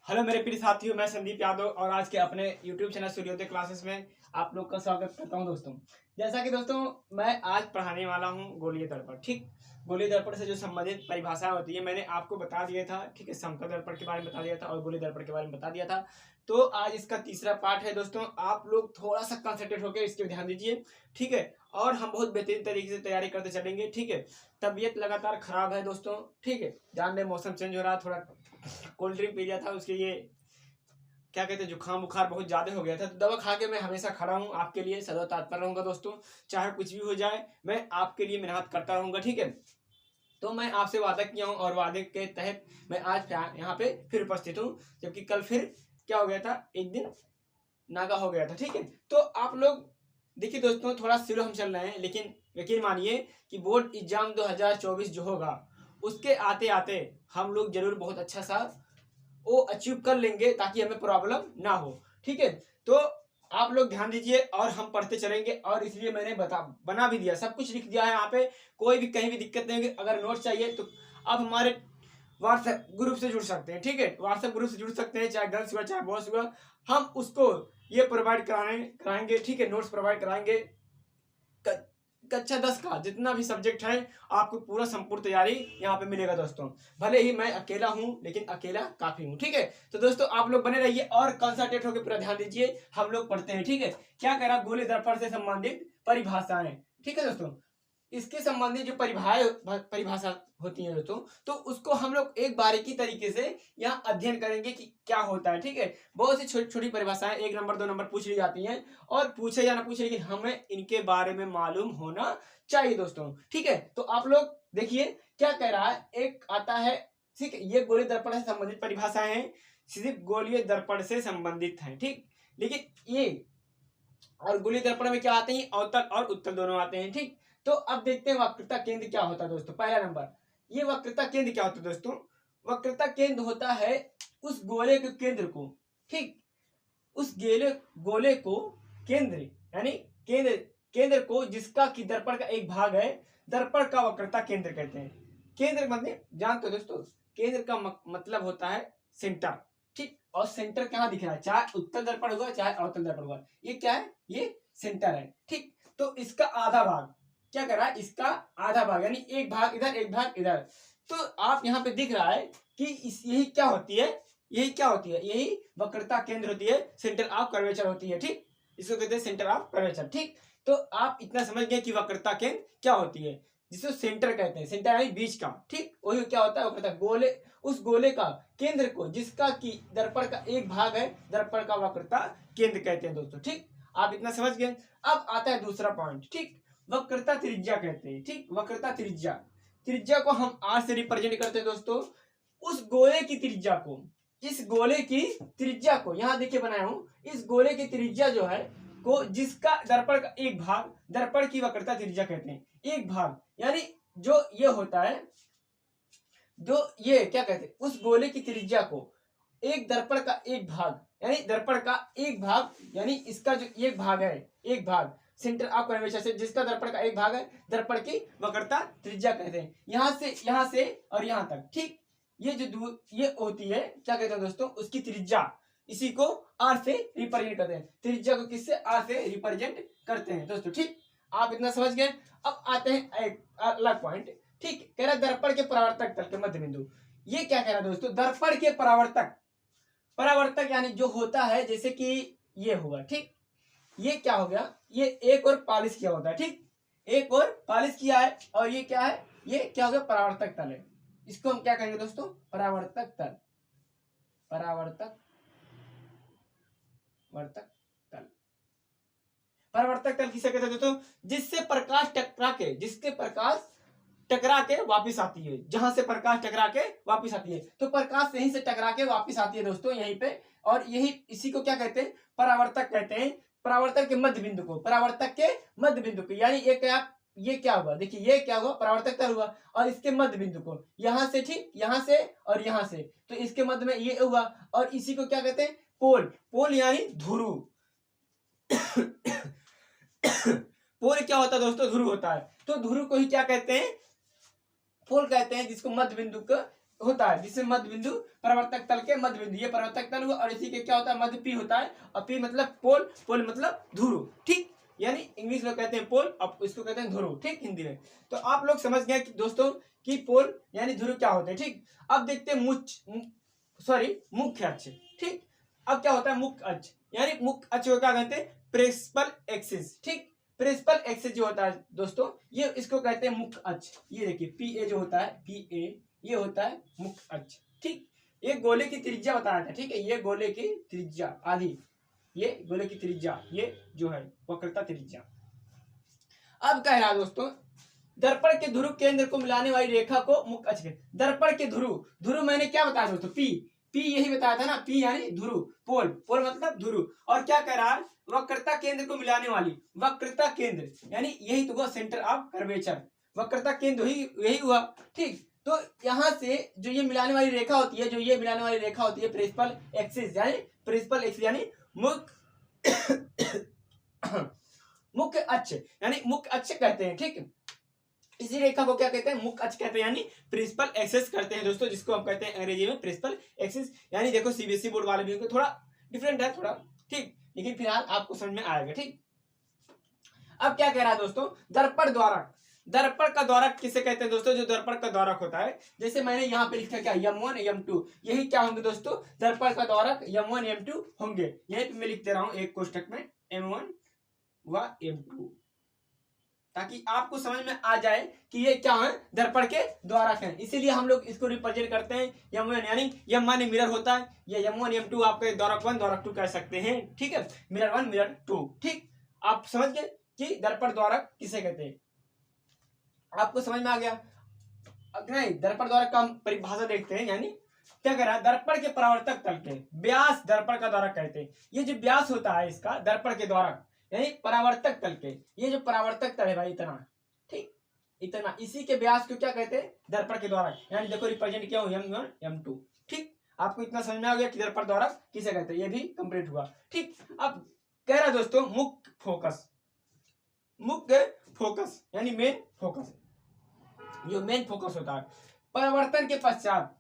Hello मेरे प्रिय साथियों, मैं संदीप यादव और आज के अपने YouTube चैनल सूर्योदय क्लासेस में आप लोग का स्वागत करता हूं। दोस्तों, जैसा कि दोस्तों मैं आज पढ़ाने वाला हूं गोलीय दर्पण। ठीक, गोलीय दर्पण से जो संबंधित परिभाषाएं होती है मैंने आपको बता दिया था। ठीक है, समतल दर्पण के बारे में बता दिया था और गोलीय दर्पण के बारे में बता दिया था। तो आज इसका तीसरा पार्ट है। दोस्तों, आप लोग थोड़ा सा कंसंट्रेट होकर इसके ध्यान दीजिए। ठीक है, और हम बहुत बेहतरीन तरीके से तैयारी करते चलेंगे। ठीक है, तबीयत लगातार खराब है दोस्तों। ठीक है, जान रहे मौसम चेंज हो रहा है, थोड़ा कोल्ड ड्रिंक पी लिया था, उसके लिए क्या कहते हैं जुकाम बुखार बहुत ज्यादा हो गया था। तो दवा खा के मैं हमेशा खड़ा हूँ आपके लिए, सदा तत्पर रहूंगा दोस्तों। चाहे कुछ भी हो जाए मैं आपके लिए मेहनत करता रहूंगा। ठीक है, तो मैं आपसे वादा किया हूँ और वादे के तहत मैं आज यहाँ पे फिर उपस्थित हूँ, जबकि कल फिर क्या हो गया था, एक दिन नागा हो गया था। ठीक है, तो आप लोग देखिए दोस्तों, थोड़ा स्लो हम चल रहे हैं, लेकिन यकीन मानिए कि बोर्ड एग्जाम 2024 जो होगा उसके आते आते हम लोग जरूर बहुत अच्छा सा वो अचीव कर लेंगे, ताकि हमें प्रॉब्लम ना हो। ठीक है, तो आप लोग ध्यान दीजिए और हम पढ़ते चलेंगे। और इसलिए मैंने बना भी दिया, सब कुछ लिख दिया है यहाँ पे, कोई भी कहीं भी दिक्कत नहीं होगी। अगर नोट चाहिए तो आप हमारे व्हाट्सएप ग्रुप से जुड़ सकते हैं। ठीक है, व्हाट्सएप ग्रुप से जुड़ सकते हैं, चाहे गर्ल्स हुआ चाहे बॉयज हुआ, हम उसको ये प्रोवाइड कराएंगे। ठीक है, नोट्स प्रोवाइड कराएंगे। कक्षा 10 का जितना भी सब्जेक्ट है आपको पूरा संपूर्ण तैयारी यहाँ पे मिलेगा दोस्तों। भले ही मैं अकेला हूँ, लेकिन अकेला काफी हूँ। ठीक है, तो दोस्तों आप लोग बने रहिए और कंसंट्रेट होकर पूरा ध्यान दीजिए। हम लोग पढ़ते हैं। ठीक है, क्या कह रहा, गोलीय दर्पण से संबंधित परिभाषाएं। ठीक है दोस्तों, इसके संबंधित जो परिभाषा होती है दोस्तों, तो उसको हम लोग एक बारीकी तरीके से यहाँ अध्ययन करेंगे कि क्या होता है। ठीक है, बहुत सी छोटी छोटी परिभाषाएं 1 नंबर 2 नंबर पूछ ली जाती हैं, और पूछे या ना पूछे, लेकिन हमें इनके बारे में मालूम होना चाहिए दोस्तों। ठीक है, तो आप लोग देखिए क्या कह रहा है। एक आता है, ठीक है, ये गोलीय दर्पण से संबंधित परिभाषाएं हैं, सिर्फ गोलीय दर्पण से संबंधित है। ठीक, लेकिन ये और गोलीय दर्पण में क्या आते हैं, अवतल और उत्तल दोनों आते हैं। ठीक, तो अब देखते हैं वक्रता केंद्र क्या होता है दोस्तों। पहला नंबर, ये वक्रता केंद्र क्या होता है दोस्तों। वक्रता केंद्र होता है उस गोले के केंद्र को, ठीक, उस गोले को केंद्र यानी केंद्र केंद्र को जिसका कि दर्पण का एक भाग है, दर्पण का वक्रता केंद्र कहते हैं। केंद्र मतलब जानते हो दोस्तों, केंद्र का मतलब होता है सेंटर। ठीक, और सेंटर कहाँ दिख रहा है, चाहे उत्तल दर्पण हुआ चाहे अवतल दर्पण हुआ, ये क्या है, ये सेंटर है। ठीक, तो इसका आधा भाग क्या कर रहा है, इसका आधा भाग यानी एक भाग इधर एक भाग इधर। तो आप यहाँ पे दिख रहा है कि यही क्या होती है, यही क्या होती है, यही वक्रता केंद्र होती है, सेंटर ऑफ कर्वेचर होती है। ठीक, इसको कहते हैं सेंटर ऑफ कर्वेचर। ठीक, तो आप इतना समझ गए कि वक्रता केंद्र क्या होती है, जिसको सेंटर कहते हैं, सेंटर यानी बीच का। ठीक, वही क्या होता है वक्रता, गोले उस गोले का केंद्र को जिसका कि दर्पण का एक भाग है, दर्पण का वक्रता केंद्र कहते हैं दोस्तों। ठीक, आप इतना समझ गए। अब आता है दूसरा पॉइंट। ठीक, वक्रता त्रिज्या कहते हैं। ठीक, वक्रता त्रिज्या, त्रिज्या को हम आर से रिप्रेजेंट करते हैं दोस्तों। उस गोले की त्रिज्या को, इस गोले की त्रिज्या को यहां देखिए बनाया हूं, इस गोले की त्रिज्या जो है को जिसका दर्पण का एक भाग, दर्पण की वक्रता त्रिज्या कहते हैं। एक भाग यानी जो ये होता है, जो ये क्या कहते हैं, उस गोले की त्रिज्या को एक दर्पण का एक भाग यानी दर्पण का एक भाग यानी इसका जो एक भाग है, एक भाग सेंटर ऑफ कर्वेचर से जिसका दर्पण का एक भाग है, दर्पण की वक्रता त्रिज्या कहते हैं। यहां से और यहां तक। ठीक, ये जो दूर ये होती है क्या कहते हैं दोस्तों, उसकी त्रिज्या, इसी को आर से रिप्रेजेंट करते हैं। त्रिज्या को किससे, आर से रिप्रेजेंट करते हैं दोस्तों। ठीक, आप इतना समझ गए। अब आते हैं एक अलग पॉइंट। ठीक, कह रहा दर्पण के परावर्तक तल के मध्य बिंदु। ये क्या कह रहा है दोस्तों, दर्पण के परावर्तक, परावर्तक यानी जो होता है जैसे कि ये हुआ। ठीक, ये क्या हो गया, ये एक और पॉलिश किया होता है। ठीक, एक और पॉलिश किया है, और ये क्या है, ये क्या हो गया, परावर्तक तल है। इसको हम क्या कहेंगे दोस्तों, परावर्तक तल, परावर्तक वर्तक तल। परावर्तक तल किसे कहते हैं दोस्तों, जिससे प्रकाश टकरा के, जिसके प्रकाश टकरा के वापिस आती है, जहां से प्रकाश टकरा के वापिस आती है। तो प्रकाश यहीं से टकरा के वापिस आती है दोस्तों यहीं पे, और यही इसी को क्या कहते हैं, परावर्तक कहते हैं। परावर्तक के मध्य बिंदु को, परावर्तक के मध्य बिंदु को, यानी ये क्या हुआ, देखिए ये क्या हुआ, परावर्तक तल हुआ, और इसके मध्य बिंदु को यहां से, ठीक, यहां से और यहां से, तो इसके मध्य में ये हुआ, और इसी को क्या कहते हैं, पोल, पोल यानी ध्रुव। पोल क्या होता है दोस्तों, ध्रुव होता है। तो ध्रुव को ही क्या कहते हैं, पोल कहते हैं, जिसको मध्य बिंदु का होता है जिसमें मध्य बिंदु परावर्तक तल के मध्य बिंदु, ये परावर्तक तल हुआ और इसी के क्या होता है मध्य पी होता है, और पी मतलब पोल, पोल मतलब ध्रुव, ठीक, यानी इंग्लिश में कहते हैं पोल, अब इसको कहते हैं ध्रुव, ठीक, हिंदी में। तो आप लोग समझ गए कि दोस्तों कि पोल यानी ध्रुव क्या होते हैं, ठीक। अब देखते हैं मुख्य अक्ष, ठीक। अब क्या होता है मुख्य अक्ष, यानी मुख्य अक्ष को क्या कहते हैं प्रिंसिपल एक्सिस, ठीक। प्रिंसिपल एक्सिस जो होता है दोस्तों ये इसको कहते हैं मुख्य अक्ष। ये देखिए पी ए जो होता है, पी ए ये होता है मुख्य अक्ष, ठीक। ये गोले की त्रिज्या बताया था, ठीक है, ये गोले की त्रिज्या आधी, ये गोले की त्रिज्या, ये जो है वक्रता त्रिज्या। अब कह रहा दोस्तों दर्पण के ध्रुव केंद्र को मिलाने वाली रेखा को मुख्य अक्ष कहते। दर्पण के ध्रुव, ध्रुव मैंने क्या बताया दोस्तों पी, पी यही बताया था ना, पी यानी ध्रुव, पोल, पोल मतलब ध्रुव, और क्या कह रहा है वक्रता केंद्र को मिलाने वाली, वक्रता केंद्र यानी यही तो हुआ सेंटर ऑफ कर्वेचर, वक्रता केंद्र यही हुआ, ठीक। तो यहाँ से जो ये मिलाने वाली रेखा होती है, जो ये मिलाने वाली रेखा होती है प्रिंसिपल एक्सिस यानी मुख्य अक्ष यानी मुख्य अक्ष कहते हैं, ठीक। इसी रेखा को क्या कहते हैं मुख्य अक्ष कहते हैं, यानी प्रिंसिपल एक्सिस करते हैं दोस्तों, जिसको हम कहते हैं अंग्रेजी में प्रिंसिपल एक्सिस। यानी देखो सीबीएसई बोर्ड वाले भी थोड़ा डिफरेंट है थोड़ा, ठीक, लेकिन फिलहाल आपको समझ में आएगा, ठीक। अब क्या कह रहा है दोस्तों दर्पण द्वारक, दर्पण का द्वारक किसे कहते हैं दोस्तों, जो दर्पण का द्वारक होता है, जैसे मैंने यहाँ पे लिखा क्या M1 M2, यही क्या होंगे दोस्तों दर्पण का द्वारक M1 M2 होंगे। यही पे मैं लिख दे रहा हूँ एक कोष्टक में M1 व M2, ताकि आपको समझ में आ जाए कि ये क्या है दर्पण के द्वारक हैं। इसीलिए हम लोग इसको रिप्रेजेंट करते हैं M1 यानी M माने मिरर होता है, ये M1 M2 आपके द्वारक 1 द्वारक 2 कह सकते हैं, ठीक है, मिरर 1 मिरर 2, ठीक। आप समझ गए कि दर्पण द्वारक किसे कहते हैं, आपको समझ में आ गया। नहीं दर्पण द्वारक का हम परिभाषा देखते हैं, यानी क्या कह रहा है दर्पण के परावर्तक तल के व्यास दर्पण का द्वारक कहते हैं। ये जो व्यास होता है इसका दर्पण के द्वारक यानी परावर्तक तल के, ये जो परावर्तक तल है भाई इतना, ठीक, इतना, इसी के व्यास को क्या कहते हैं दर्पण के द्वारक, यानी देखो रिप्रेजेंट किया हूं M1 M2, ठीक। आपको इतना समझ में आ गया कि दर्पण द्वारक किसे कहते हैं, ये भी कंप्लीट हुआ, ठीक। अब कह रहा है दोस्तों मुख्य फोकस, मुख्य फोकस यानी मेन फोकस, जो मेन फोकस होता है परावर्तन के पश्चात।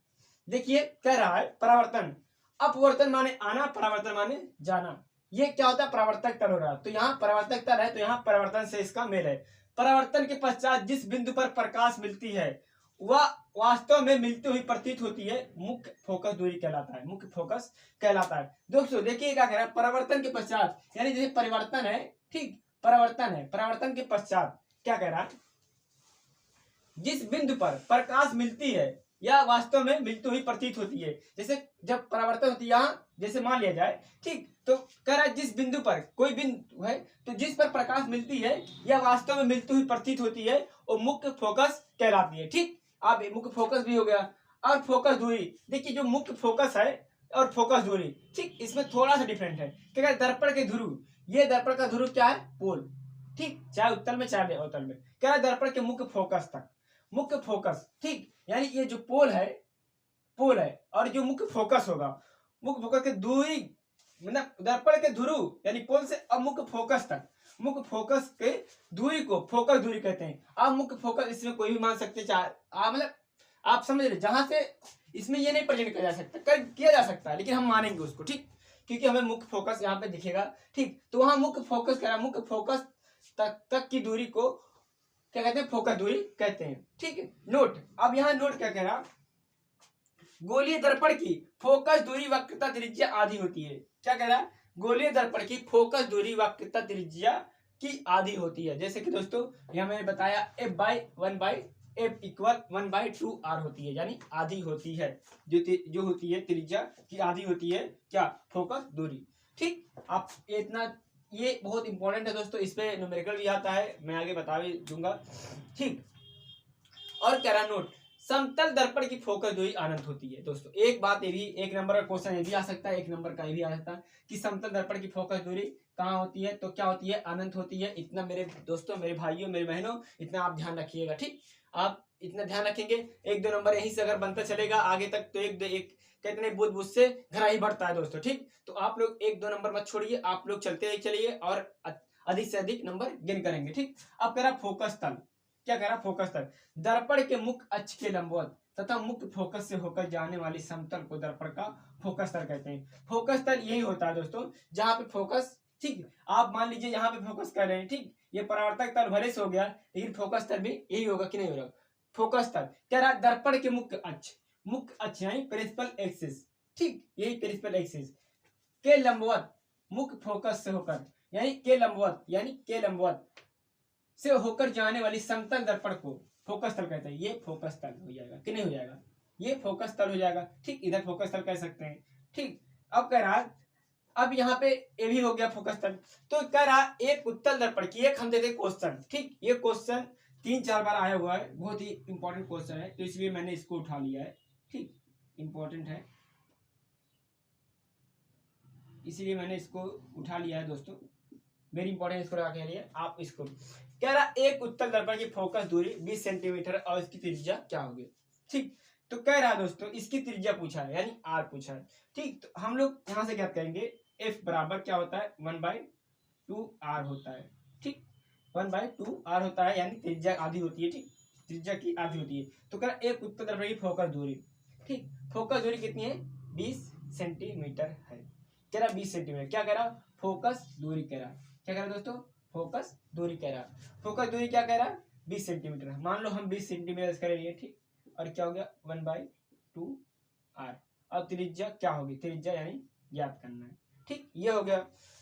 देखिए कह रहा है परावर्तन, अपवर्तन माने आना, परावर्तन माने जाना, ये क्या होता है परावर्तक तल हो रहा है, तो यहाँ परावर्तक तल है तो यहाँ परावर्तन से इसका मेल है। परावर्तन के पश्चात जिस बिंदु पर प्रकाश मिलती है वह वास्तव में मिलती हुई प्रतीत होती है, मुख्य फोकस दूरी कहलाता है, मुख्य फोकस कहलाता है। दोस्तों देखिए क्या कह रहा है परावर्तन के पश्चात, यानी जैसे परिवर्तन है, ठीक, परावर्तन है, परावर्तन के पश्चात क्या कह रहा है जिस बिंदु पर प्रकाश मिलती है या वास्तव में मिलती हुई प्रतीत होती है। जैसे जब परावर्तन होती है यहाँ, जैसे मान लिया जाए, ठीक, तो कह रहा है जिस बिंदु पर कोई बिंदु है तो जिस पर प्रकाश मिलती है या वास्तव में मिलती हुई प्रतीत होती है वो मुख्य फोकस कहलाती है, ठीक। अब मुख्य फोकस भी हो गया। और फोकस दूरी, देखिए जो मुख्य फोकस है और फोकस दूरी, ठीक, इसमें थोड़ा सा डिफरेंट है। क्या कहते दर्पण के ध्रुव, ये दर्पण का ध्रुव क्या है पोल, ठीक, चाहे उत्तल में चाहे अवतल में, क्या है दर्पण के मुख्य फोकस तक, मुख्य फोकस, ठीक, यानी ये जो पोल है और जो मुख्य फोकस होगा, मुख्य फोकस की दूरी मतलब दर्पण के ध्रुव यानी पोल से अब मुख्य फोकस तक, मुख्य फोकस के दूरी को फोकस दूरी कहते हैं। अब मुख्य फोकस इसमें कोई भी मान सकते, चाहे मतलब आप समझ रहे, जहां से इसमें ये नहीं प्रेजेंट किया जा सकता, किया जा सकता है, लेकिन हम मानेंगे उसको, ठीक, क्योंकि हमें मुख्य फोकस यहाँ पे दिखेगा, ठीक। तो वहां मुख्य फोकस कह रहा है, मुख्य फोकस तक की दूरी को क्या कहते हैं फोकस दूरी कहते हैं, ठीक है। नोट, अब यहाँ नोट क्या कह रहा, गोलीय दर्पण की फोकस दूरी वक्रता त्रिज्या आधी होती है। क्या कह रहा है गोलीय दर्पण की फोकस दूरी वक्रता त्रिज्या की आधी होती है। जैसे कि दोस्तों यहाँ मैंने बताया F इक्वल 1/2R होती है, यानी आधी होती है, जो होती है त्रिज्या की आधी होती है क्या फोकस दूरी, ठीक। आप इतना, ये बहुत इंपॉर्टेंट है दोस्तों, इस पे न्यूमेरिकल भी आता है, मैं आगे बता भी दूंगा, ठीक। और कह रहा नोट समतल दर्पण की फोकस दूरी अनंत होती है। दोस्तों एक बात ये भी, एक नंबर का क्वेश्चन ये भी आ सकता है, एक नंबर का ये भी आ सकता है कि समतल दर्पण की फोकस दूरी कहाँ होती है, तो क्या होती है अनंत होती है। इतना मेरे दोस्तों, मेरे भाइयों, मेरे बहनों, इतना आप ध्यान रखिएगा, ठीक। आप इतना ध्यान रखेंगे, 1-2 नंबर यहीं से अगर बनता चलेगा आगे तक तो एक कहते हैं बुद्ध से घरा ही बढ़ता है दोस्तों, ठीक। तो आप लोग 1-2 नंबर मत छोड़िए, आप लोग चलते चलिए और अधिक से अधिक नंबर गेन करेंगे, ठीक। अब कह रहा फोकस तल, क्या कह रहा फोकस तल दर्पण के मुख्य अक्ष के लंबवत तथा मुख्य फोकस से होकर जाने वाली समतल को दर्पण का फोकस तल कहते हैं। फोकस तल यही होता है दोस्तों जहाँ पे फोकस, ठीक, आप मान लीजिए यहाँ पे फोकस कर रहे हैं, ठीक, ये परावर्तक तल भले से हो गया, लेकिन फोकस तल भी यही होगा कि नहीं होगा। फोकस तल कह रहा है दर्पण के मुख्य अक्ष यानी प्रिंसिपल एक्सिस, ठीक, यही प्रिंसिपल एक्सिस के लंबवत मुख्य फोकस से होकर यानी के लंबवत से होकर जाने वाली समतल दर्पण को फोकस तल कहते हैं। ये फोकस तल हो जाएगा कि नहीं हो जाएगा, ये फोकस तल हो जाएगा, ठीक, इधर फोकस तल कह सकते हैं, ठीक। अब कह रहा, अब यहाँ पे ये भी हो गया फोकस तल। तो कह रहा एक उत्तल दर्पण की, एक हम देते क्वेश्चन, ठीक, ये क्वेश्चन 3-4 बार आया हुआ है, बहुत ही इंपॉर्टेंट क्वेश्चन है, तो इसलिए मैंने इसको उठा लिया है, ठीक, इंपॉर्टेंट है इसीलिए मैंने इसको उठा लिया है दोस्तों, वेरी इंपॉर्टेंट, इसको लगा के लिए आप इसको। कह रहा एक उत्तल दर्पण की फोकस दूरी 20 सेंटीमीटर और इसकी त्रिज्या क्या होगी, ठीक। तो कह रहा है दोस्तों इसकी त्रिज्या पूछा है यानी आर पूछा है, ठीक। तो हम लोग यहां से क्या करेंगे, एफ बराबर क्या होता है 1/2r होता है, ठीक, 1/2r होता है, यानी त्रिज्या आधी होती है, ठीक, त्रिज्या की आधी होती है। तो कह रहा एक उत्तल दर्पण की फोकस दूरी, ठीक, फोकस दूरी कितनी है 20 सेंटीमीटर है। कह रहा 20 सेंटीमीटर, क्या कह रहा फोकस दूरी कह रहा, क्या कह रहा दोस्तों फोकस दूरी कह रहा, फोकस दूरी क्या कह रहा 20 सेंटीमीटर। मान लो हम 20 सेंटीमीटर कर लिए, ठीक, और क्या हो गया 1/2r, और त्रिज्या क्या होगी, त्रिज्या यानी ज्ञात करना है, ठीक, ये हो गया।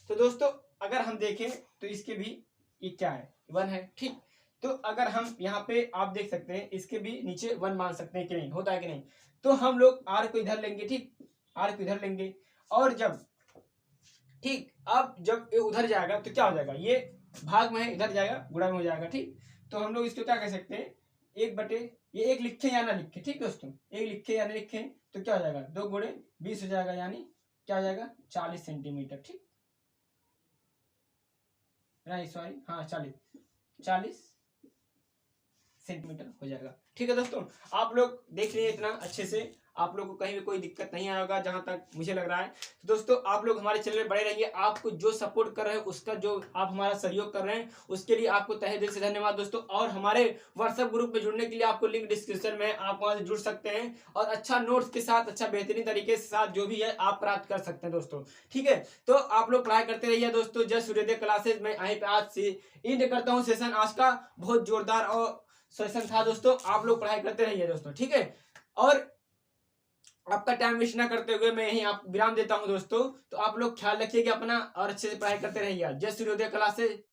तो दोस्तों अगर हम देखें तो इसके भी ये क्या है 1 है, ठीक। तो अगर हम यहाँ पे आप देख सकते हैं इसके भी नीचे 1 मान सकते हैं कि नहीं, होता है कि नहीं। तो हम लोग r को इधर लेंगे, ठीक, r को इधर लेंगे, और जब, ठीक, अब जब ये उधर जाएगा तो क्या हो जाएगा, ये भाग में है इधर जाएगा गुणा में हो जाएगा, ठीक। तो हम लोग इसको क्या कह सकते हैं 1/, ये 1 लिखे या ना लिखे, ठीक दोस्तों, 1 लिखे या ना लिखे तो क्या हो जाएगा 2 गुणे 20 हो जाएगा, यानी क्या हो जाएगा 40 सेंटीमीटर, ठीक, नहीं सॉरी, हाँ 40 सेंटीमीटर हो जाएगा, ठीक है दोस्तों। आप लोग देख लीजिए इतना अच्छे से, आप लोग को कहीं भी कोई दिक्कत नहीं आया होगा जहां तक मुझे लग रहा है। तो दोस्तों आप लोग हमारे चैनल में बने रहिए, आपको जो सपोर्ट कर रहे हैं उसका, जो आप हमारा सहयोग कर रहे हैं उसके लिए आपको तहे दिल से धन्यवाद दोस्तों। और हमारे व्हाट्सएप ग्रुप में जुड़ने के लिए आपको लिंक डिस्क्रिप्शन में, आप वहां से जुड़ सकते हैं और अच्छा नोट्स के साथ, अच्छा बेहतरीन तरीके के साथ जो भी है आप प्राप्त कर सकते हैं दोस्तों, ठीक है। तो आप लोग पढ़ाई करते रहिए दोस्तों। जय सूर्योदय क्लासेज में यहीं पे आज से एंड करता हूँ सेशन, आज का बहुत जोरदार और सेशन था दोस्तों, आप लोग पढ़ाई करते रहिए दोस्तों, ठीक है। और आपका टाइम वेस्ट ना करते हुए मैं यहीं आप विराम देता हूं दोस्तों। तो आप लोग ख्याल रखिएगा अपना और अच्छे से पढ़ाई करते रहिए। जय सूर्योदय क्लासेज।